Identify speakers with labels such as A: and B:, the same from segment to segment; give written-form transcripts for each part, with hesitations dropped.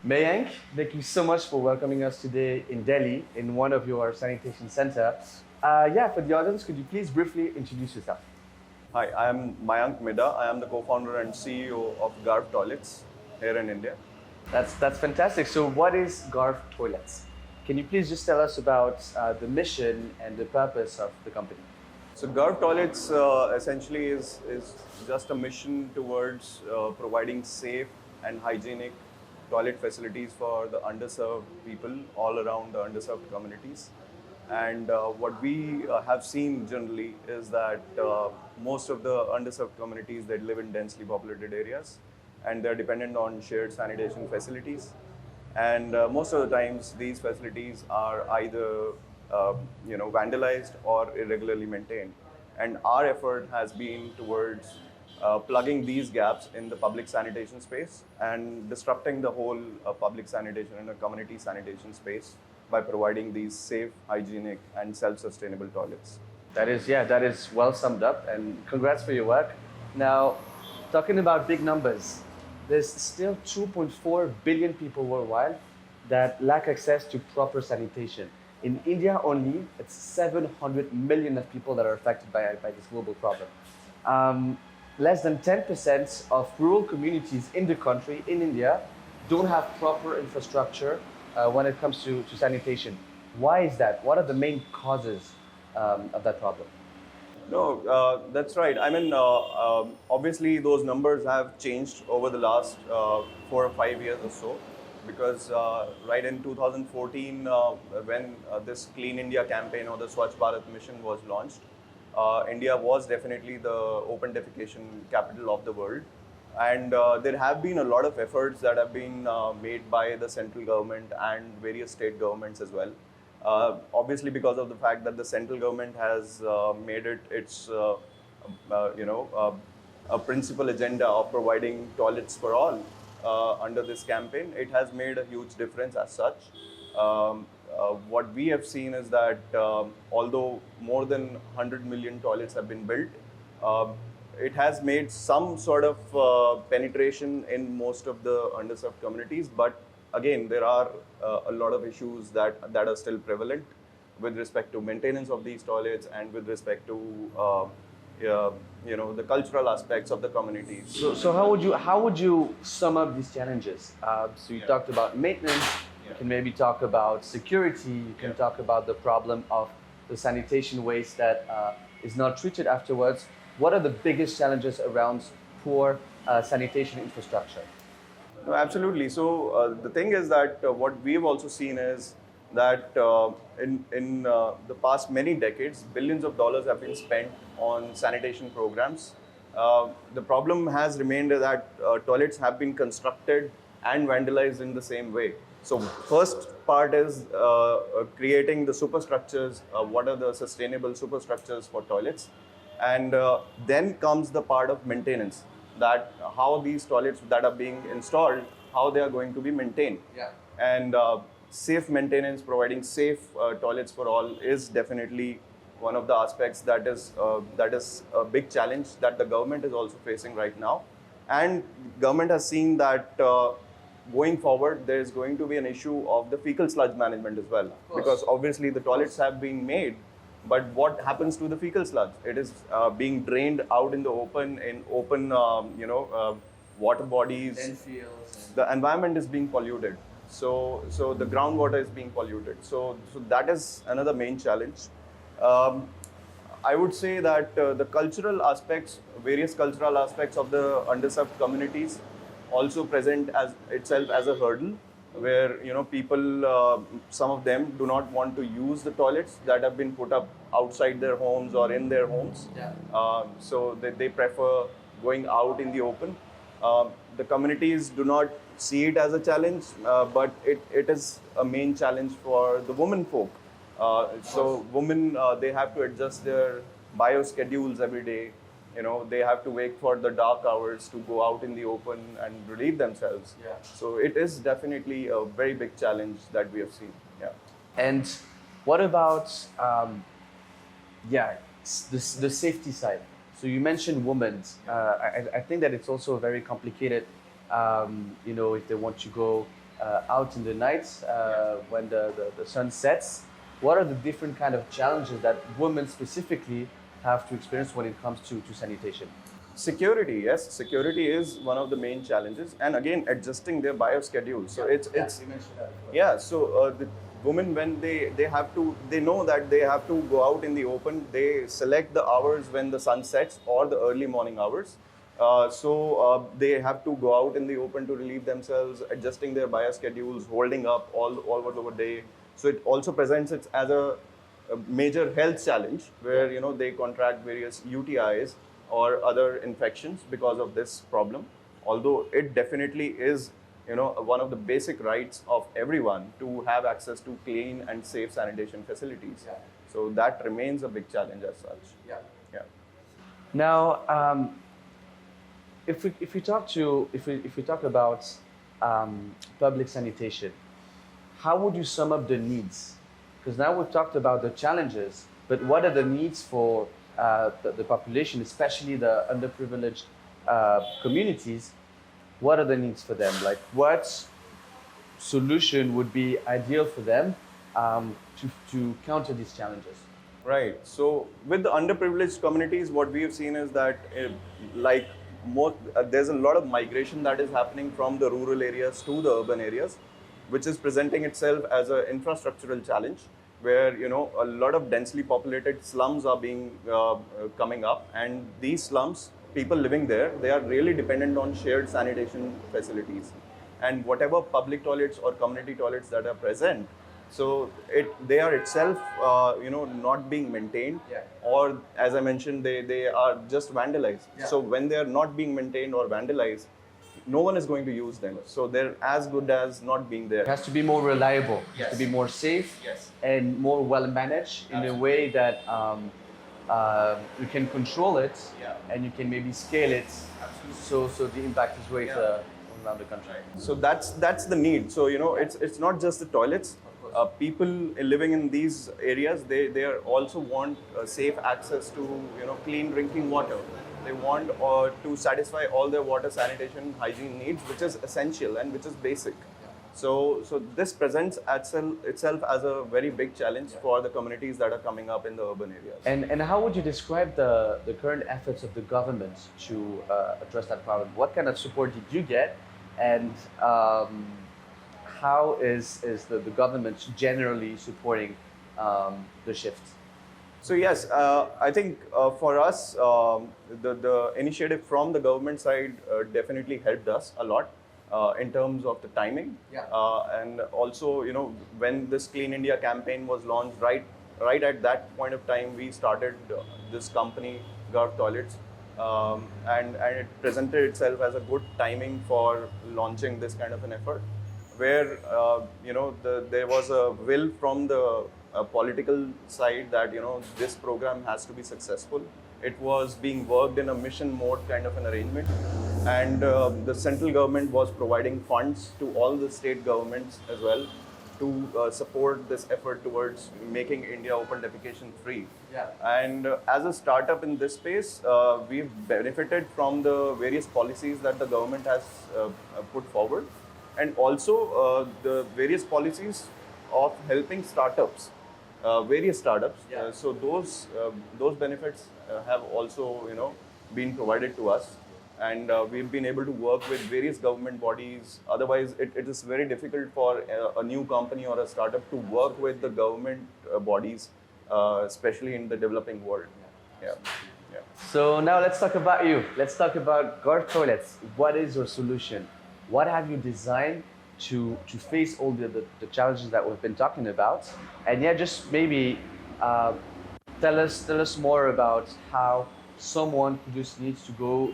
A: Mayank, thank you so much for welcoming us today in Delhi in one of your sanitation center. For the audience, could you please briefly introduce yourself?
B: Hi, I am Mayank Midha. I am the co-founder and CEO of GARV Toilets here in India.
A: That's fantastic. So, what is GARV Toilets? Can you please just tell us about the mission and the purpose of the company?
B: So GARV Toilets essentially is just a mission towards providing safe and hygienic toilet facilities for the underserved people all around the underserved communities. And what we have seen generally is that most of the underserved communities, they live in densely populated areas and they're dependent on shared sanitation facilities. And most of the times these facilities are either vandalized or irregularly maintained. And our effort has been towards plugging these gaps in the public sanitation space and disrupting the whole public sanitation and the community sanitation space by providing these safe, hygienic, and self-sustainable toilets.
A: That is well summed up, and congrats for your work. Now, talking about big numbers, there's still 2.4 billion people worldwide that lack access to proper sanitation. In India only, it's 700 million of people that are affected by this global problem. Less than 10% of rural communities in the country, in India, don't have proper infrastructure when it comes to sanitation. Why is that? What are the main causes of that problem?
B: No, that's right. I mean, obviously those numbers have changed over the last 4 or 5 years or so, because right in 2014, when this Clean India campaign or the Swachh Bharat mission was launched, India was definitely the open defecation capital of the world. And there have been a lot of efforts that have been made by the central government and various state governments as well. Obviously, because of the fact that the central government has made it its a principal agenda of providing toilets for all under this campaign, it has made a huge difference as such. What we have seen is that although more than 100 million toilets have been built, it has made some sort of penetration in most of the underserved communities, but again, there are a lot of issues that are still prevalent with respect to maintenance of these toilets and with respect to the cultural aspects of the communities.
A: So how would you sum up these challenges? So you talked about maintenance. You can maybe talk about security. You can talk about the problem of the sanitation waste that is not treated afterwards. What are the biggest challenges around poor sanitation infrastructure?
B: No, absolutely. So the thing is that what we've also seen is that in the past many decades, billions of dollars have been spent on sanitation programs. The problem has remained that toilets have been constructed and vandalized in the same way. So first part is creating the superstructures. What are the sustainable superstructures for toilets? And then comes the part of maintenance, that how these toilets that are being installed, how they are going to be maintained.
A: Yeah.
B: And safe maintenance, providing safe toilets for all is definitely one of the aspects that is a big challenge that the government is also facing right now. And government has seen that going forward, there is going to be an issue of the fecal sludge management as well, because obviously the toilets have been made. But what happens to the fecal sludge? It is being drained out in the open, water bodies. The environment is being polluted. So the groundwater is being polluted. So that is another main challenge. I would say that the cultural aspects, various cultural aspects of the underserved communities also present as itself as a hurdle, where people, some of them do not want to use the toilets that have been put up outside their homes or in their homes.
A: Yeah.
B: So they prefer going out in the open. The communities do not see it as a challenge, but it is a main challenge for the women folk. So women, they have to adjust their bio schedules every day. They have to wait for the dark hours to go out in the open and relieve themselves.
A: Yeah.
B: So it is definitely a very big challenge that we have seen. Yeah.
A: And what about the safety side? So you mentioned women. I think that it's also very complicated. If they want to go out in the night when the sun sets. What are the different kind of challenges that women specifically have to experience when it comes to sanitation?
B: Security, yes, security is one of the main challenges, and again adjusting their bio schedule. So it's
A: you mentioned that.
B: yeah. So the women, when they have to, they know that they have to go out in the open. They select the hours when the sun sets or the early morning hours. They have to go out in the open to relieve themselves, adjusting their bio schedules, holding up all over the day. So it also presents it as a major health challenge where they contract various UTIs or other infections because of this problem. Although it definitely is one of the basic rights of everyone to have access to clean and safe sanitation facilities.
A: Yeah.
B: So that remains a big challenge as such.
A: Yeah.
B: Yeah.
A: Now, if we talk about public sanitation, how would you sum up the needs? Because now we've talked about the challenges, but what are the needs for the population, especially the underprivileged communities? What are the needs for them? Like, what solution would be ideal for them to counter these challenges?
B: Right. So with the underprivileged communities, what we have seen is that there's a lot of migration that is happening from the rural areas to the urban areas, which is presenting itself as an infrastructural challenge, where a lot of densely populated slums are being coming up, and these slums, people living there, they are really dependent on shared sanitation facilities, and whatever public toilets or community toilets that are present, so they are itself not being maintained,
A: Yeah.
B: or as I mentioned, they are just vandalized.
A: Yeah.
B: So when they are not being maintained or vandalized, no one is going to use them. So they're as good as not being there.
A: It has to be more reliable, it has to be
B: Yes.
A: more safe,
B: Yes.
A: and more well managed in a way that you can control it,
B: Yeah.
A: and you can maybe scale it, so the impact is great
B: Yeah.
A: around the country.
B: So that's the need. So it's not just the toilets. People living in these areas, they are also want safe access to clean drinking water. They want to satisfy all their water, sanitation, hygiene needs, which is essential and which is basic. So this presents itself as a very big challenge for the communities that are coming up in the urban areas.
A: And how would you describe the current efforts of the government to address that problem? What kind of support did you get, and how is the government generally supporting the shift?
B: So yes, I think for us, the initiative from the government side definitely helped us a lot in terms of the timing.
A: Yeah.
B: And also, when this Clean India campaign was launched, right at that point of time, we started this company, GARV Toilets, and it presented itself as a good timing for launching this kind of an effort, where there was a will from the political side that this program has to be successful. It was being worked in a mission mode kind of an arrangement, and the central government was providing funds to all the state governments as well to support this effort towards making India open defecation free.
A: Yeah.
B: And as a startup in this space, we've benefited from the various policies that the government has put forward, and also the various policies of helping startups, various startups.
A: Yeah.
B: So those benefits have also been provided to us, and we've been able to work with various government bodies. Otherwise, it is very difficult for a new company or a startup to work with the government bodies, especially in the developing world. Yeah. Yeah.
A: So now let's talk about you. Let's talk about GARV Toilets. What is your solution? What have you designed to face all the challenges that we've been talking about? And yeah, just maybe tell us more about how someone who just needs to go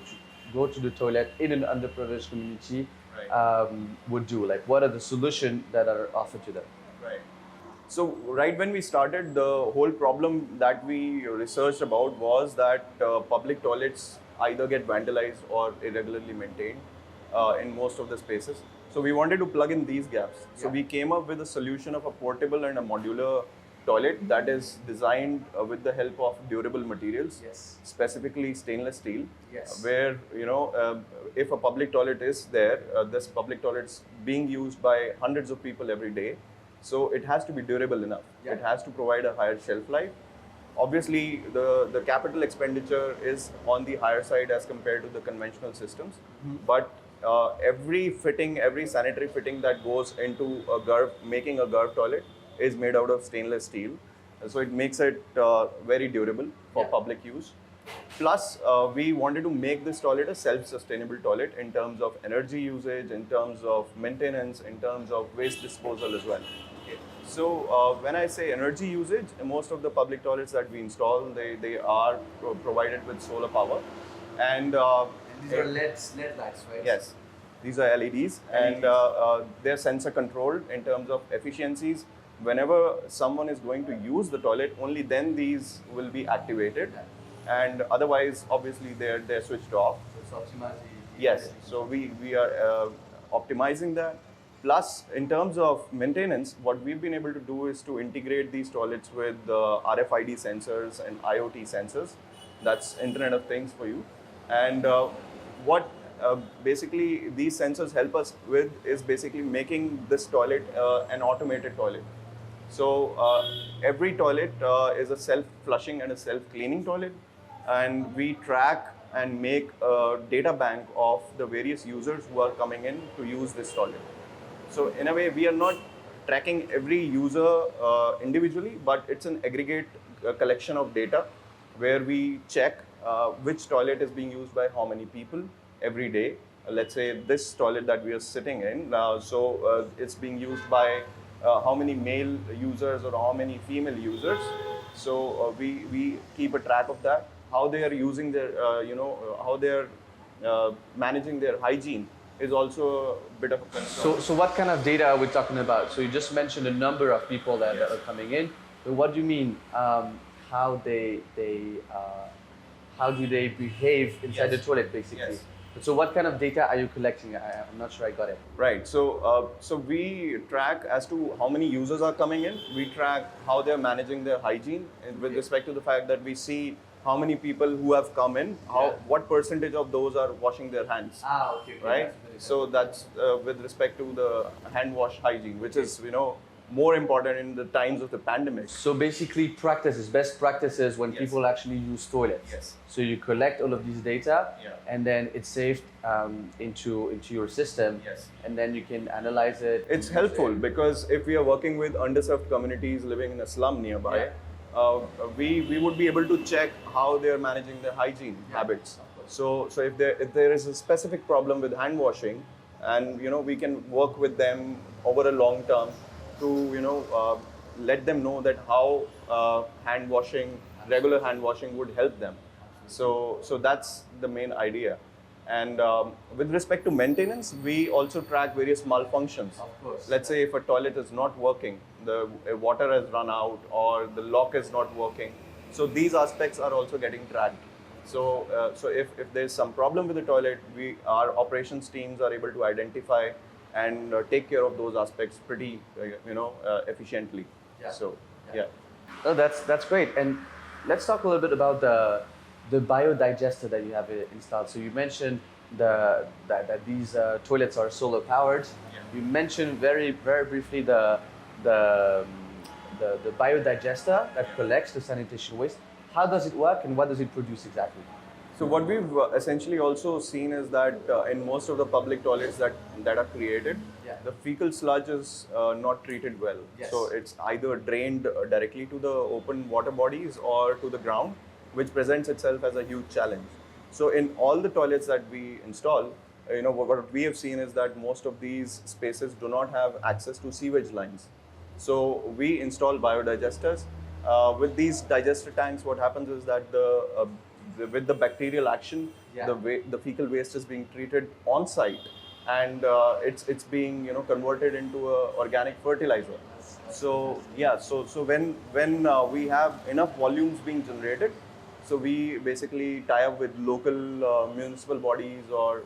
A: to the toilet in an underprivileged community would do. Like, what are the solutions that are offered to them?
B: Right. So right when we started, the whole problem that we researched about was that public toilets either get vandalized or irregularly maintained in most of the spaces. So we wanted to plug in these gaps. So
A: Yeah.
B: we came up with a solution of a portable and a modular toilet that is designed with the help of durable materials,
A: Yes.
B: specifically stainless steel.
A: Yes.
B: Where if a public toilet is there, this public toilet's being used by hundreds of people every day, so it has to be durable enough.
A: Yeah.
B: It has to provide a higher shelf life. Obviously, the capital expenditure is on the higher side as compared to the conventional systems, but every fitting, every sanitary fitting that goes into a GARV, making a GARV toilet, is made out of stainless steel. So it makes it very durable for
A: Yeah.
B: public use. Plus, we wanted to make this toilet a self-sustainable toilet in terms of energy usage, in terms of maintenance, in terms of waste disposal as well.
A: Okay.
B: So when I say energy usage, most of the public toilets that we install, they are provided with solar power. And
A: These are LED lights, right?
B: yes, these are LEDs, and they're sensor controlled in terms of efficiencies. Whenever someone is going to use the toilet, only then these will be activated, and otherwise, obviously, they're switched off.
A: So it's optimizing.
B: Yes, so we are optimizing that. Plus, in terms of maintenance, what we've been able to do is to integrate these toilets with RFID sensors and IoT sensors. That's Internet of Things for you. And what basically these sensors help us with is basically making this toilet an automated toilet. So every toilet is a self-flushing and a self-cleaning toilet, and we track and make a data bank of the various users who are coming in to use this toilet. So in a way, we are not tracking every user individually, but it's an aggregate collection of data where we check which toilet is being used by how many people every day. Let's say this toilet that we are sitting in, it's being used by how many male users or how many female users. So we keep a track of that, how they are using their, how they are managing their hygiene is also a bit of a concern.
A: So what kind of data are we talking about? So you just mentioned the number of people that are coming in. But what do you mean? How do they behave inside the toilet, basically?
B: Yes.
A: So what kind of data are you collecting? I'm not sure I got it.
B: Right. So we track as to how many users are coming in. We track how they're managing their hygiene with respect to the fact that we see how many people who have come in, what percentage of those are washing their hands.
A: Okay.
B: Right. So that's with respect to the hand wash hygiene, which is more important in the times of the pandemic.
A: So basically, best practices when people actually use toilets.
B: Yes.
A: So you collect all of these data,
B: Yeah.
A: and then it's saved into your system,
B: Yes.
A: and then you can analyze it.
B: It's helpful because if we are working with underserved communities living in a slum nearby, we would be able to check how they are managing their hygiene habits. So if there is a specific problem with hand washing, and we can work with them over a long term to let them know that how regular hand washing would help them. So that's the main idea. And with respect to maintenance, we also track various malfunctions.
A: Of course.
B: Let's say if a toilet is not working, the water has run out, or the lock is not working. So these aspects are also getting tracked. So if there's some problem with the toilet, our operations teams are able to identify and take care of those aspects pretty efficiently.
A: Yeah.
B: So
A: Yeah. Oh, that's great. And let's talk a little bit about the biodigester that you have installed. So you mentioned that these toilets are solar powered.
B: Yeah.
A: You mentioned very briefly the biodigester that collects the sanitation waste. How does it work, and what does it produce exactly?
B: So what we've essentially also seen is that in most of the public toilets that are created, the fecal sludge is not treated well.
A: Yes.
B: So it's either drained directly to the open water bodies or to the ground, which presents itself as a huge challenge. So in all the toilets that we install, what we have seen is that most of these spaces do not have access to sewage lines. So we install biodigesters. With these digester tanks, what happens is that with the bacterial action, the fecal waste is being treated on site, and it's being converted into a organic fertilizer. So when we have enough volumes being generated, so we basically tie up with local municipal bodies or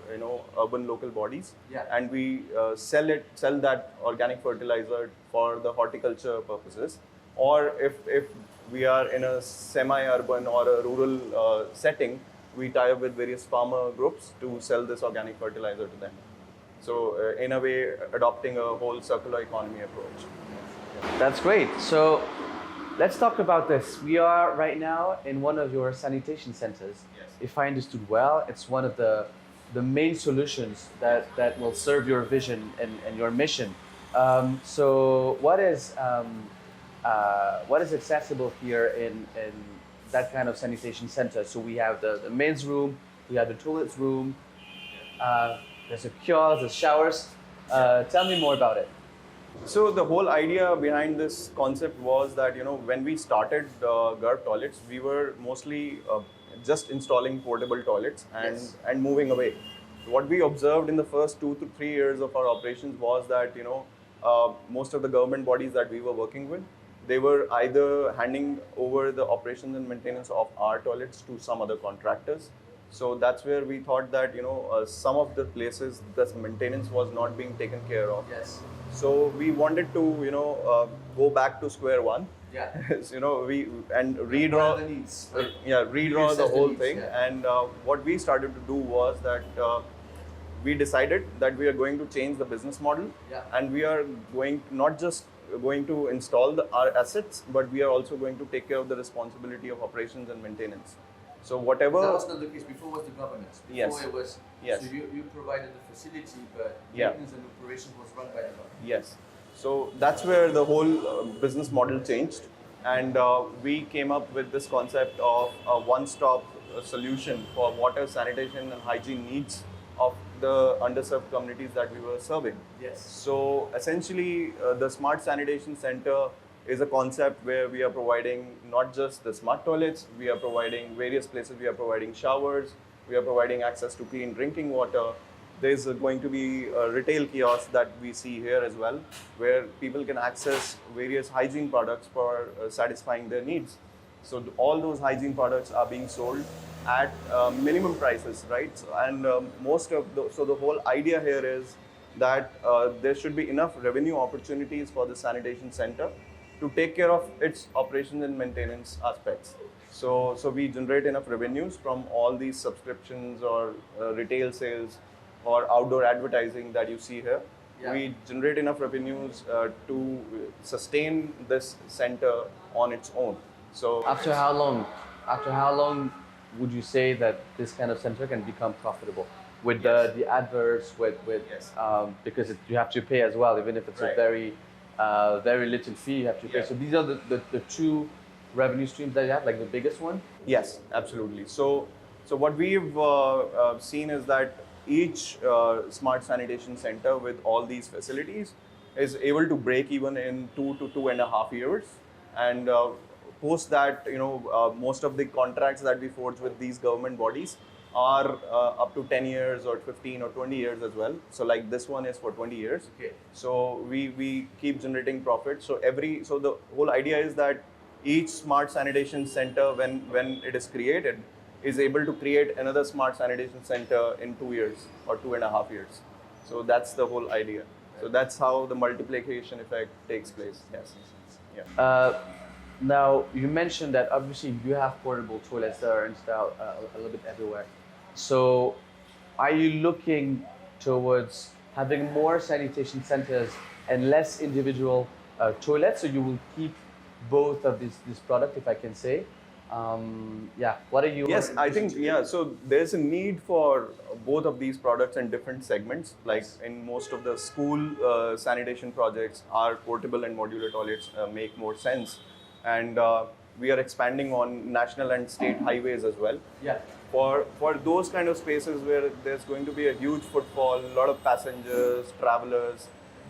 B: urban local bodies, and we sell that organic fertilizer for the horticulture purposes, or if we are in a semi-urban or a rural setting, we tie up with various farmer groups to sell this organic fertilizer to them. So in a way, adopting a whole circular economy approach.
A: That's great. So let's talk about this. We are right now in one of your sanitation centers.
B: Yes.
A: If I understood well, it's one of the main solutions that will serve your vision and your mission. So what is accessible here in that kind of sanitation center? So we have the men's room, we have the toilets room, there's a kiosk, there's showers. Tell me more about it.
B: So the whole idea behind this concept was that, when we started GARV Toilets, we were mostly just installing portable toilets and moving away. What we observed in the first 2 to 3 years of our operations was that, most of the government bodies that we were working with, they were either handing over the operations and maintenance of our toilets to some other contractors. So that's where we thought that, some of the places this maintenance was not being taken care of.
A: Yes.
B: So we wanted to, go back to square one.
A: Yeah.
B: So, we redraw
A: the needs.
B: redraw the
A: Reassess the
B: whole
A: needs,
B: thing.
A: yeah.
B: And what we started to do was that we decided that we are going to change the business model,
A: Yeah.
B: and we are not just going to install our assets, but we are also going to take care of the responsibility of operations and maintenance. So whatever.
A: That was not the case. Before was the governance. Before
B: Yes.
A: it was.
B: Yes.
A: So you provided the facility, but
B: Yeah.
A: maintenance and operation was run by the government.
B: Yes. So that's where the whole business model changed. And we came up with this concept of a one-stop solution for water, sanitation, and hygiene needs of the underserved communities that we were serving.
A: Yes.
B: So essentially, the Smart Sanitation Center is a concept where we are providing not just the smart toilets, we are providing various places, we are providing showers, we are providing access to clean drinking water. There's going to be a retail kiosk that we see here as well, where people can access various hygiene products for satisfying their needs. So all those hygiene products are being sold at minimum prices, right? And so the whole idea here is that there should be enough revenue opportunities for the sanitation center to take care of its operations and maintenance aspects. So we generate enough revenues from all these subscriptions or retail sales or outdoor advertising that you see here.
A: Yeah.
B: We generate enough revenues to sustain this center on its own. So
A: After how long? After how long would you say that this kind of center can become profitable? With the adverts, with
B: Yes.
A: Because you have to pay as well, even if it's
B: Right.
A: a very little fee, you have to pay.
B: Yeah.
A: So these are the two revenue streams that you have, like the biggest one.
B: Yes, absolutely. So what we've seen is that each smart sanitation center with all these facilities is able to break even in 2 to 2.5 years, and post that, most of the contracts that we forge with these government bodies are up to 10 years or 15 or 20 years as well. So like this one is for 20 years.
A: Okay.
B: So we keep generating profit. So the whole idea is that each smart sanitation center, when it is created, is able to create another smart sanitation center in 2 years or 2.5 years. So that's the whole idea. So that's how the multiplication effect takes place. Yes. Yeah.
A: Now, you mentioned that obviously you have portable toilets that are installed a little bit everywhere. So, are you looking towards having more sanitation centers and less individual toilets? So you will keep both of these products, if I can say. What are you?
B: Yes, I think, so there's a need for both of these products in different segments. Like in most of the school sanitation projects, our portable and modular toilets make more sense. And we are expanding on national and state highways as well.
A: Yeah.
B: For those kind of spaces where there's going to be a huge footfall, a lot of passengers, travelers,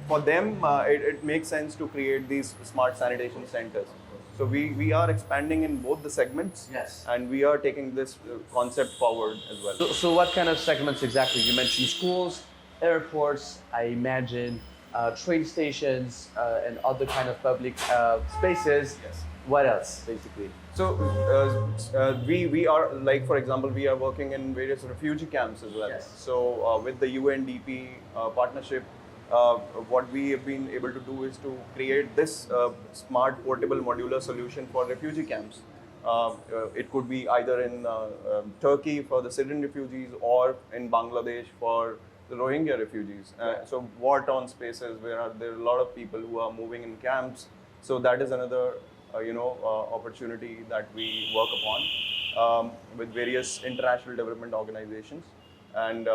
B: for them, it makes sense to create these smart sanitation centers. So we are expanding in both the segments.
A: Yes.
B: And we are taking this concept forward as well.
A: So what kind of segments exactly? You mentioned schools, airports, I imagine, train stations, and other kind of public spaces.
B: Yes.
A: What else, basically?
B: So we are, like, for example, we are working in various refugee camps as well.
A: Yes.
B: So with the UNDP partnership, what we have been able to do is to create this smart portable modular solution for refugee camps. It could be either in Turkey for the Syrian refugees or in Bangladesh for the Rohingya refugees. So war-torn spaces where there are a lot of people who are moving in camps. So that is another opportunity that we work upon with various international development organizations. And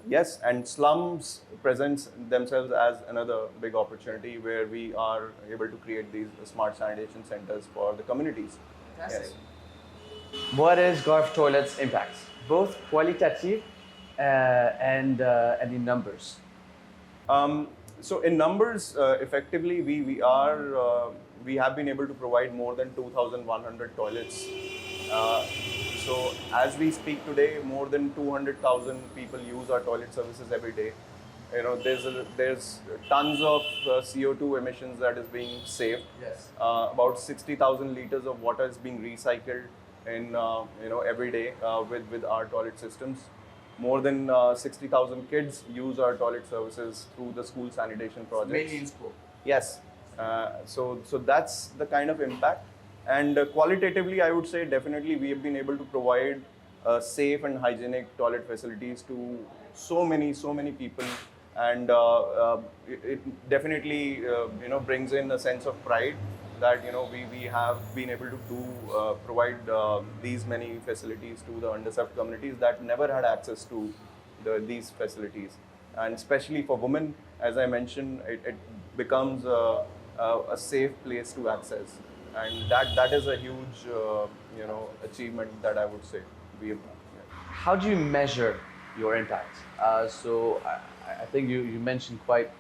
B: yes, and slums presents themselves as another big opportunity where we are able to create these smart sanitation centers for the communities.
A: Fantastic. Yes. What is GARV Toilets' impact, both qualitative and in numbers?
B: So in numbers, effectively, we have been able to provide more than 2,100 toilets. So as we speak today, more than 200,000 people use our toilet services every day. There's tons of CO2 emissions that is being saved.
A: Yes.
B: About 60,000 liters of water is being recycled in every day with our toilet systems. More than 60,000 kids use our toilet services through the school sanitation projects.
A: Mainly in school.
B: Yes. So that's the kind of impact. And qualitatively, I would say definitely we have been able to provide safe and hygienic toilet facilities to so many people, and it definitely brings in a sense of pride that we have been able to provide these many facilities to the underserved communities that never had access to these facilities, and especially for women, as I mentioned, it becomes a safe place to access, and that is a huge achievement that I would say we have done. Yeah.
A: How do you measure your impact? So I think you mentioned quite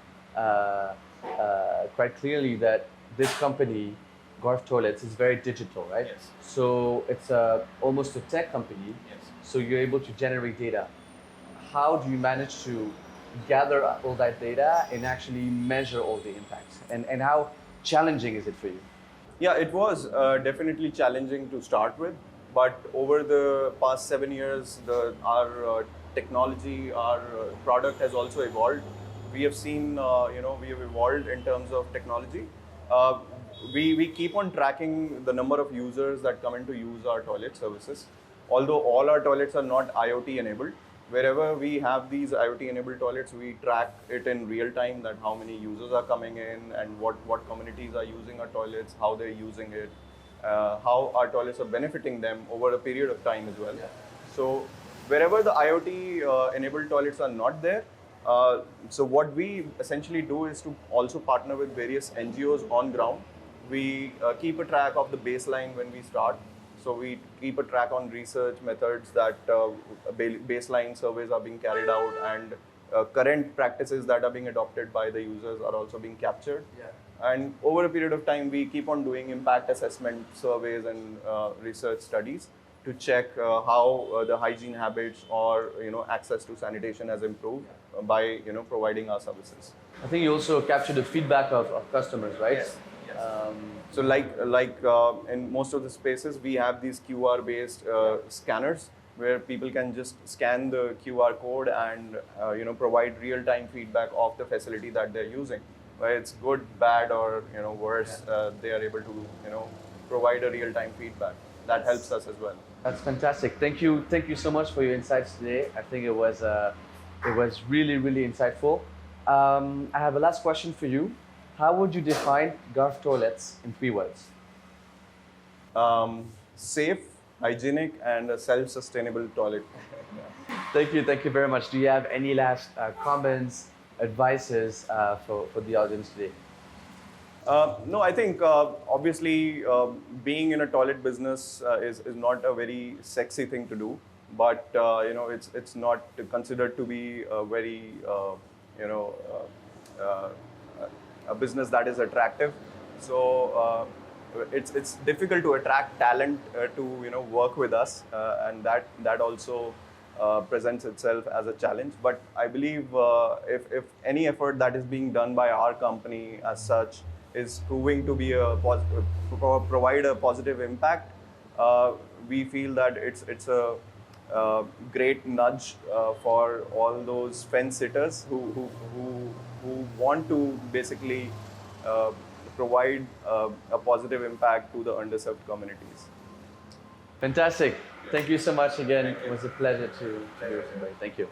A: clearly that this company, GARV Toilets, is very digital, right?
B: Yes.
A: So it's almost a tech company.
B: Yes.
A: So you're able to generate data. How do you manage to gather all that data and actually measure all the impacts? And how challenging is it for you?
B: Yeah, it was definitely challenging to start with, but over the past 7 years, our technology, our product has also evolved. We have seen, we have evolved in terms of technology. We keep on tracking the number of users that come in to use our toilet services. Although all our toilets are not IoT enabled, wherever we have these IoT enabled toilets, we track it in real time, that how many users are coming in and what communities are using our toilets, how they're using it, how our toilets are benefiting them over a period of time as well. Yeah. So wherever the IoT enabled toilets are not there, so what we essentially do is to also partner with various NGOs on ground. We keep a track of the baseline when we start. So we keep a track on research methods that baseline surveys are being carried out, and current practices that are being adopted by the users are also being captured. Yeah. And over a period of time, we keep on doing impact assessment surveys and research studies to check how the hygiene habits or access to sanitation has improved by providing our services.
A: I think you also capture the feedback of customers, right?
B: Yes. So like in most of the spaces, we have these QR based scanners where people can just scan the QR code and provide real time feedback of the facility that they're using. Whether it's good, bad, or worse, they are able to provide a real time feedback. That helps us as well.
A: That's fantastic. Thank you so much for your insights today. I think it was really insightful. I have a last question for you. How would you define GARV Toilets in 3 words?
B: Safe, hygienic, and a self-sustainable toilet.
A: Thank you very much. Do you have any last comments, advices for the audience today?
B: No, I think obviously being in a toilet business is not a very sexy thing to do, but it's not considered to be a very a business that is attractive. So it's difficult to attract talent to work with us, and that also presents itself as a challenge. But I believe if any effort that is being done by our company as such is proving to be provide a positive impact, we feel that it's great nudge for all those fence sitters who want to basically provide a positive impact to the underserved communities.
A: Fantastic. Thank you so much again. It was a pleasure to meet you. Thank you.